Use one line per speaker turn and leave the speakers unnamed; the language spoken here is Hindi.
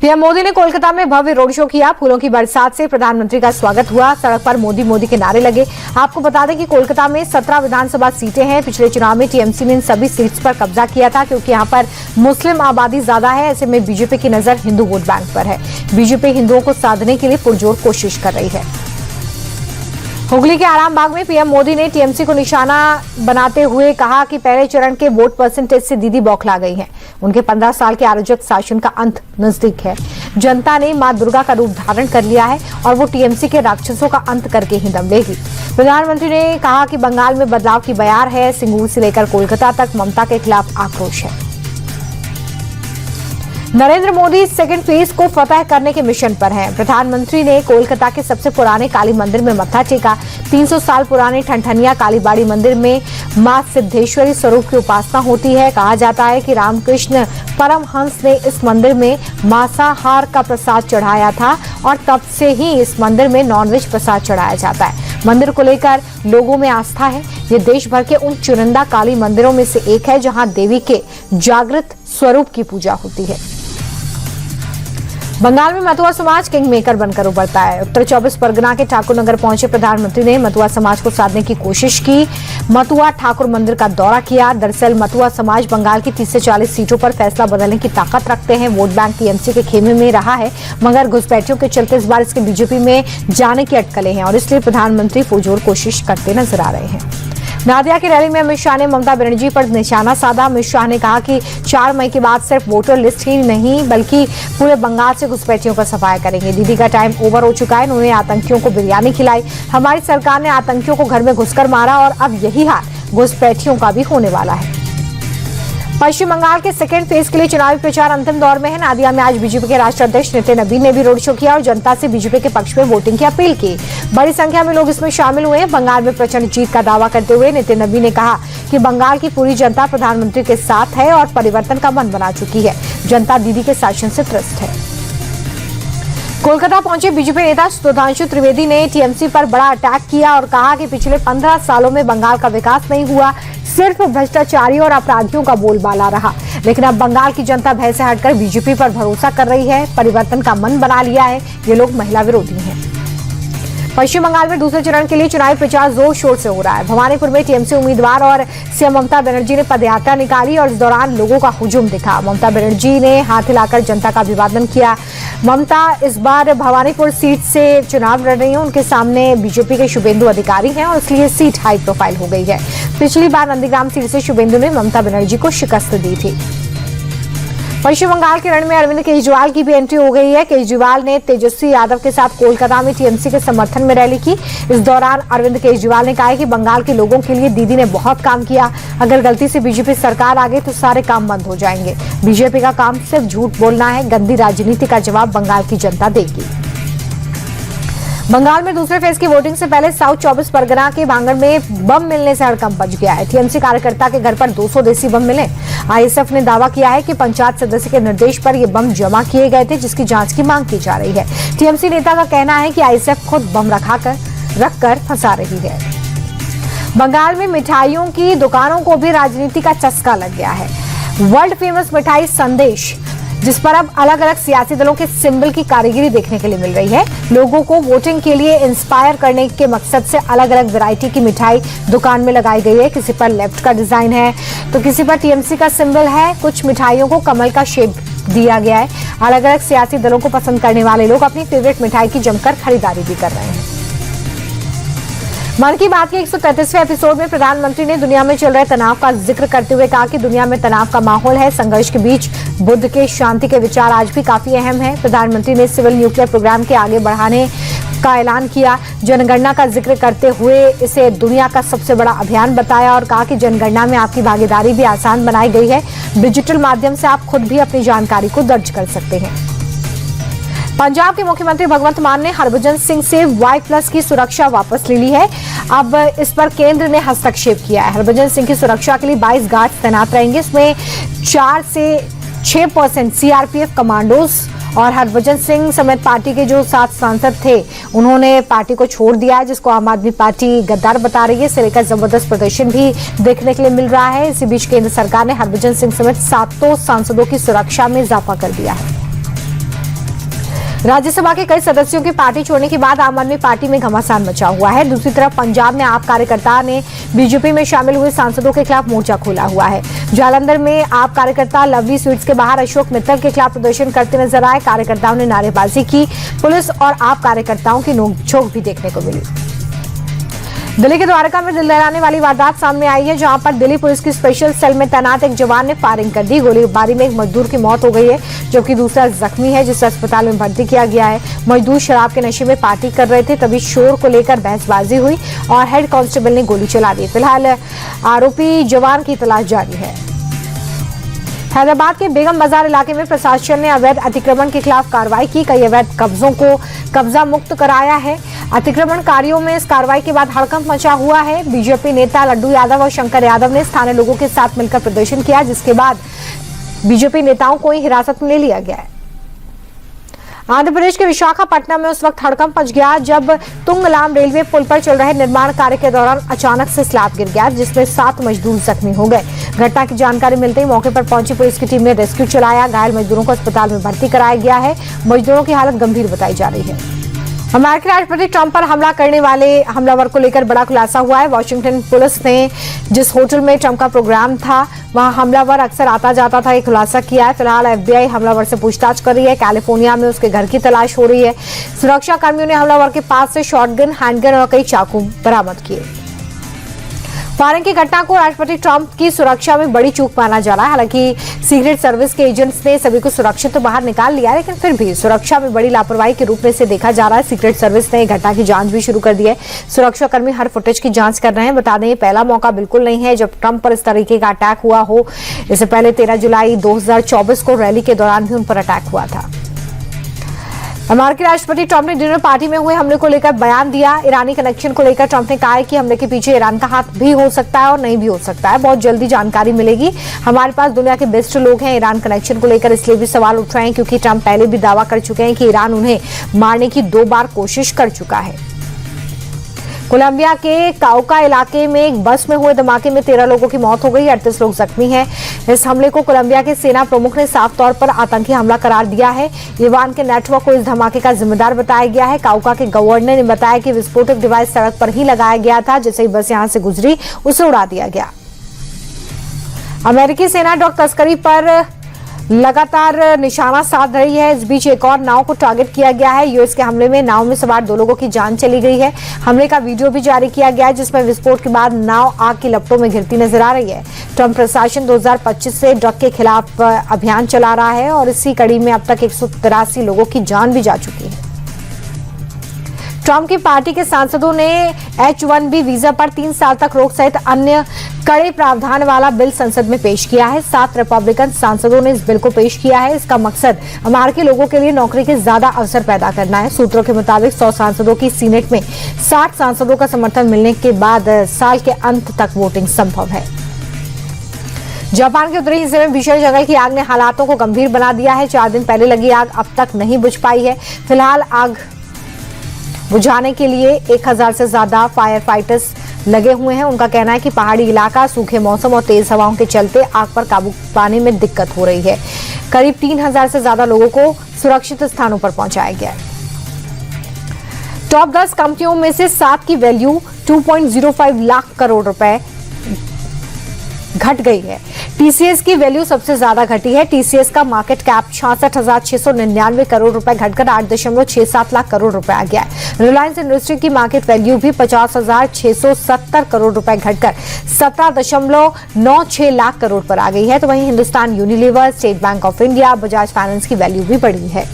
पीएम मोदी ने कोलकाता में भव्य रोड शो किया। फूलों की बरसात से प्रधानमंत्री का स्वागत हुआ। सड़क पर मोदी मोदी के नारे लगे। आपको बता दें कि कोलकाता में 17 विधानसभा सीटें हैं। पिछले चुनाव में टीएमसी ने इन सभी सीट्स पर कब्जा किया था, क्योंकि यहां पर मुस्लिम आबादी ज्यादा है। ऐसे में बीजेपी की नजर हिंदू वोट बैंक पर है। बीजेपी हिंदुओं को साधने के लिए पुरजोर कोशिश कर रही है। हुगली के आरामबाग में पीएम मोदी ने टीएमसी को निशाना बनाते हुए कहा कि पहले चरण के वोट परसेंटेज से दीदी बौखला गई हैं। उनके 15 साल के अराजक शासन का अंत नजदीक है। जनता ने मां दुर्गा का रूप धारण कर लिया है और वो टीएमसी के राक्षसों का अंत करके ही दम लेगी। प्रधानमंत्री ने कहा कि बंगाल में बदलाव की बयार है। सिंगूर से लेकर कोलकाता तक ममता के खिलाफ आक्रोश है। नरेंद्र मोदी सेकंड फेज को फतह करने के मिशन पर हैं। प्रधानमंत्री ने कोलकाता के सबसे पुराने काली मंदिर में मत्था टेका। 300 साल पुराने ठनठनिया कालीबाड़ी मंदिर में मां सिद्धेश्वरी स्वरूप की उपासना होती है। कहा जाता है कि रामकृष्ण परमहंस ने इस मंदिर में मांसाहार का प्रसाद चढ़ाया था और तब से ही इस मंदिर में नॉनवेज प्रसाद चढ़ाया जाता है। मंदिर को लेकर लोगों में आस्था है। ये देश भर के उन चुनिंदा काली मंदिरों में से एक है जहां देवी के जागृत स्वरूप की पूजा होती है। बंगाल में मतुआ समाज किंग मेकर बनकर उभरता है। उत्तर 24 परगना के ठाकुर नगर पहुंचे प्रधानमंत्री ने मतुआ समाज को साधने की कोशिश की। मतुआ ठाकुर मंदिर का दौरा किया। दरअसल मतुआ समाज बंगाल की 30 से 40 सीटों पर फैसला बदलने की ताकत रखते हैं। वोट बैंक टीएमसी के खेमे में रहा है, मगर घुसपैठियों के चलते इस बार इसके बीजेपी में जाने की अटकलें हैं और इसलिए प्रधानमंत्री पुरजोर कोशिश करते नजर आ रहे हैं। नादिया की रैली में अमित शाह ने ममता बनर्जी पर निशाना साधा। अमित शाह ने कहा कि 4 मई के बाद सिर्फ वोटर लिस्ट ही नहीं बल्कि पूरे बंगाल से घुसपैठियों का सफाया करेंगे। दीदी का टाइम ओवर हो चुका है। उन्होंने आतंकियों को बिरयानी खिलाई। हमारी सरकार ने आतंकियों को घर में घुसकर मारा और अब यही हाल घुसपैठियों का भी होने वाला है। पश्चिम बंगाल के सेकेंड फेज के लिए चुनावी प्रचार अंतिम दौर में है। नादिया में आज बीजेपी के राष्ट्रीय अध्यक्ष नितिन नबीन ने भी रोड शो किया और जनता से बीजेपी के पक्ष में वोटिंग की अपील की। बड़ी संख्या में लोग इसमें शामिल हुए। बंगाल में प्रचंड जीत का दावा करते हुए नितिन नबीन ने कहा कि बंगाल की पूरी जनता प्रधानमंत्री के साथ है और परिवर्तन का मन बना चुकी है। जनता दीदी के शासन से त्रस्त है। कोलकाता पहुंचे बीजेपी नेता सुधांशु त्रिवेदी ने टीएमसी पर बड़ा अटैक किया और कहा कि पिछले 15 सालों में बंगाल का विकास नहीं हुआ, सिर्फ भ्रष्टाचारियों और अपराधियों का बोलबाला रहा। लेकिन अब बंगाल की जनता भय से हटकर बीजेपी पर भरोसा कर रही है, परिवर्तन का मन बना लिया है। ये लोग महिला विरोधी हैं। पश्चिम बंगाल में दूसरे चरण के लिए चुनावी प्रचार जोर शोर से हो रहा है। भवानीपुर में टीएमसी उम्मीदवार और सीएम ममता बनर्जी ने पदयात्रा निकाली और इस दौरान लोगों का हुजूम दिखा। ममता बनर्जी ने हाथ हिलाकर जनता का अभिवादन किया। ममता इस बार भवानीपुर सीट से चुनाव लड़ रही हैं। उनके सामने बीजेपी के शुभेंदु अधिकारी हैं और इसलिए सीट हाई प्रोफाइल हो गई है। पिछली बार नंदीग्राम सीट से शुभेंदु ने ममता बनर्जी को शिकस्त दी थी। पश्चिम बंगाल के रण में अरविंद केजरीवाल की भी एंट्री हो गई है। केजरीवाल ने तेजस्वी यादव के साथ कोलकाता में टीएमसी के समर्थन में रैली की। इस दौरान अरविंद केजरीवाल ने कहा कि बंगाल के लोगों के लिए दीदी ने बहुत काम किया। अगर गलती से बीजेपी सरकार आ गई तो सारे काम बंद हो जाएंगे। बीजेपी का काम सिर्फ झूठ बोलना है। गंदी राजनीति का जवाब बंगाल की जनता देगी। बंगाल में दूसरे फेज की वोटिंग से पहले साउथ 24 परगना के भांगड़ में बम मिलने से हड़कंप मच गया है। टीएमसी कार्यकर्ता के घर पर 200 देसी बम मिले। आईएसएफ ने दावा किया है कि पंचायत सदस्य के निर्देश पर ये बम जमा किए गए थे, जिसकी जांच की मांग की जा रही है। टीएमसी नेता का कहना है कि आईएसएफ खुद बम रखकर फंसा रही है। बंगाल में मिठाइयों की दुकानों को भी राजनीति का चस्का लग गया है। वर्ल्ड फेमस मिठाई संदेश, जिस पर अब अलग अलग सियासी दलों के सिंबल की कारीगरी देखने के लिए मिल रही है। लोगों को वोटिंग के लिए इंस्पायर करने के मकसद से अलग अलग वैरायटी की मिठाई दुकान में लगाई गई है। किसी पर लेफ्ट का डिजाइन है तो किसी पर टीएमसी का सिंबल है। कुछ मिठाइयों को कमल का शेप दिया गया है। अलग अलग सियासी दलों को पसंद करने वाले लोग अपनी फेवरेट मिठाई की जमकर खरीदारी भी कर रहे हैं। मन की बात के 133वें एपिसोड में प्रधानमंत्री ने दुनिया में चल रहे तनाव का जिक्र करते हुए कहा कि दुनिया में तनाव का माहौल है। संघर्ष के बीच बुद्ध के शांति के विचार आज भी काफी अहम है। प्रधानमंत्री ने सिविल न्यूक्लियर प्रोग्राम के आगे बढ़ाने का ऐलान किया। जनगणना का जिक्र करते हुए इसे दुनिया का सबसे बड़ा अभियान बताया और कहा कि जनगणना में आपकी भागीदारी भी आसान बनाई गई है। डिजिटल माध्यम से आप खुद भी अपनी जानकारी को दर्ज कर सकते हैं। पंजाब के मुख्यमंत्री भगवंत मान ने हरभजन सिंह से Y+ की सुरक्षा वापस ले ली है। अब इस पर केंद्र ने हस्तक्षेप किया है। हरभजन सिंह की सुरक्षा के लिए 22 गार्ड्स तैनात रहेंगे। इसमें 4 से 6% सीआरपीएफ कमांडोज और हरभजन सिंह समेत पार्टी के जो 7 सांसद थे उन्होंने पार्टी को छोड़ दिया है, जिसको आम आदमी पार्टी गद्दार बता रही है। इसे लेकर जबरदस्त प्रदर्शन भी देखने के लिए मिल रहा है। इसी बीच केंद्र सरकार ने हरभजन सिंह समेत 7 सांसदों की सुरक्षा में इजाफा कर दिया है। राज्यसभा के कई सदस्यों की पार्टी छोड़ने के बाद आम आदमी पार्टी में घमासान मचा हुआ है। दूसरी तरफ पंजाब में आप कार्यकर्ता ने बीजेपी में शामिल हुए सांसदों के खिलाफ मोर्चा खोला हुआ है। जालंधर में आप कार्यकर्ता लवली स्वीट्स के बाहर अशोक मित्तल के खिलाफ प्रदर्शन करते नजर आए। कार्यकर्ताओं ने नारेबाजी की। पुलिस और आप कार्यकर्ताओं की नोकझोंक भी देखने को मिली। दिल्ली के द्वारका में दिल दहलाने वाली वारदात सामने आई है, जहां पर दिल्ली पुलिस की स्पेशल सेल में तैनात एक जवान ने फायरिंग कर दी। गोलीबारी में एक मजदूर की मौत हो गई है, जबकि दूसरा जख्मी है, जिसे अस्पताल में भर्ती किया गया है। मजदूर शराब के नशे में पार्टी कर रहे थे, तभी शोर को लेकर बहसबाजी हुई और हेड कांस्टेबल ने गोली चला दी। फिलहाल आरोपी जवान की तलाश जारी है। हैदराबाद के बेगम बाजार इलाके में प्रशासन ने अवैध अतिक्रमण के खिलाफ कार्रवाई की। कई अवैध कब्जों को कब्जा मुक्त कराया है। अतिक्रमणकारियों में इस कार्रवाई के बाद हड़कंप मचा हुआ है। बीजेपी नेता लड्डू यादव और शंकर यादव ने स्थानीय लोगों के साथ मिलकर प्रदर्शन किया, जिसके बाद बीजेपी नेताओं को हिरासत में ले लिया गया है। आंध्र प्रदेश के विशाखापट्टनम में उस वक्त हड़कंप मच गया जब तुंगलाम रेलवे पुल पर चल रहे निर्माण कार्य के दौरान अचानक से स्लैब गिर गया, जिसमें 7 मजदूर जख्मी हो गए। घटना की जानकारी मिलते ही मौके पर पहुंची पुलिस की टीम ने रेस्क्यू चलाया। घायल मजदूरों को अस्पताल में भर्ती कराया गया है। मजदूरों की हालत गंभीर बताई जा रही है। अमेरिकी राष्ट्रपति ट्रंप पर हमला करने वाले हमलावर को लेकर बड़ा खुलासा हुआ है। वॉशिंगटन पुलिस ने जिस होटल में ट्रंप का प्रोग्राम था, वहां हमलावर अक्सर आता जाता था, ये खुलासा किया है। फिलहाल FBI हमलावर से पूछताछ कर रही है। कैलिफोर्निया में उसके घर की तलाश हो रही है। सुरक्षा कर्मियों ने हमलावर के पास से शॉटगन, हैंडगन और कई चाकू बरामद किए। फायरिंग की घटना को राष्ट्रपति ट्रंप की सुरक्षा में बड़ी चूक माना जा रहा है। हालांकि सीक्रेट सर्विस के एजेंट्स ने सभी को सुरक्षित तो बाहर निकाल लिया, लेकिन फिर भी सुरक्षा में बड़ी लापरवाही के रूप में इसे देखा जा रहा है। सीक्रेट सर्विस ने घटना की जांच भी शुरू कर दी है। सुरक्षाकर्मी हर फुटेज की जांच कर रहे हैं। बता दें, पहला मौका बिल्कुल नहीं है जब ट्रंप पर इस तरीके का अटैक हुआ हो। इससे पहले 13 जुलाई 2024 को रैली के दौरान भी उन पर अटैक हुआ था। अमेरिकी राष्ट्रपति ट्रंप ने डिनर पार्टी में हुए हमले को लेकर बयान दिया। ईरानी कनेक्शन को लेकर ट्रंप ने कहा है कि हमले के पीछे ईरान का हाथ भी हो सकता है और नहीं भी हो सकता है। बहुत जल्दी जानकारी मिलेगी। हमारे पास दुनिया के बेस्ट लोग हैं। ईरान कनेक्शन को लेकर इसलिए भी सवाल उठ रहे हैं क्योंकि ट्रंप पहले भी दावा कर चुके हैं कि ईरान उन्हें मारने की 2 बार कोशिश कर चुका है। कोलंबिया के काउका इलाके में एक बस में हुए धमाके में 13 लोगों की मौत हो गई, 38 लोग जख्मी हैं। इस हमले को कोलंबिया के सेना प्रमुख ने साफ तौर पर आतंकी हमला करार दिया है। ईवान के नेटवर्क को इस धमाके का जिम्मेदार बताया गया है। काउका के गवर्नर ने बताया कि विस्फोटक डिवाइस सड़क पर ही लगाया गया था। जैसे ही बस यहां से गुजरी, उसे उड़ा दिया गया। अमेरिकी सेना ड्रग तस्करी पर लगातार निशाना साध रही है। इस बीच एक और नाव को टारगेट किया गया है। यूएस के हमले में नाव में सवार 2 लोगों की जान चली गई है। हमले का वीडियो भी जारी किया गया है, जिसमें विस्फोट के बाद नाव आग की लपटों में घिरती नजर आ रही है। ट्रंप प्रशासन 2025 से ड्रग के खिलाफ अभियान चला रहा है और इसी कड़ी में अब तक 183 लोगों की जान भी जा चुकी है। ट्रंप की पार्टी के सांसदों ने H-1B वीजा पर 3 साल तक रोक सहित अन्य कड़े प्रावधान वाला बिल संसद में पेश किया है। 7 रिपब्लिकन सांसदों ने इस बिल को पेश किया है। इसका मकसद अमेरिकी लोगों के लिए नौकरी के ज्यादा अवसर पैदा करना है। सूत्रों के मुताबिक 100 सांसदों की सीनेट में 60 सांसदों का समर्थन मिलने के बाद साल के अंत तक वोटिंग संभव है। जापान के उत्तरी हिस्से में भीषण जंगल की आग ने हालातों को गंभीर बना दिया है। 4 दिन पहले लगी आग अब तक नहीं बुझ पाई है। फिलहाल आग बुझाने के लिए 1000 से ज्यादा फायर फाइटर्स लगे हुए हैं। उनका कहना है कि पहाड़ी इलाका, सूखे मौसम और तेज हवाओं के चलते आग पर काबू पाने में दिक्कत हो रही है। करीब 3000 से ज्यादा लोगों को सुरक्षित स्थानों पर पहुंचाया गया है। टॉप 10 कंपनियों में से 7 की वैल्यू 2.05 लाख करोड़ रुपए घट गई है। टीसीएस की वैल्यू सबसे ज्यादा घटी है। टीसीएस का मार्केट कैप 66,699 करोड़ रुपए घटकर 8.67 लाख करोड़ रुपए आ गया है। रिलायंस इंडस्ट्री की मार्केट वैल्यू भी 50,670 करोड़ रुपए घटकर 17.96 लाख करोड़ पर आ गई है। तो वहीं Hindustan Unilever, state bank of India, Bajaj finance की वैल्यू भी बढ़ी है।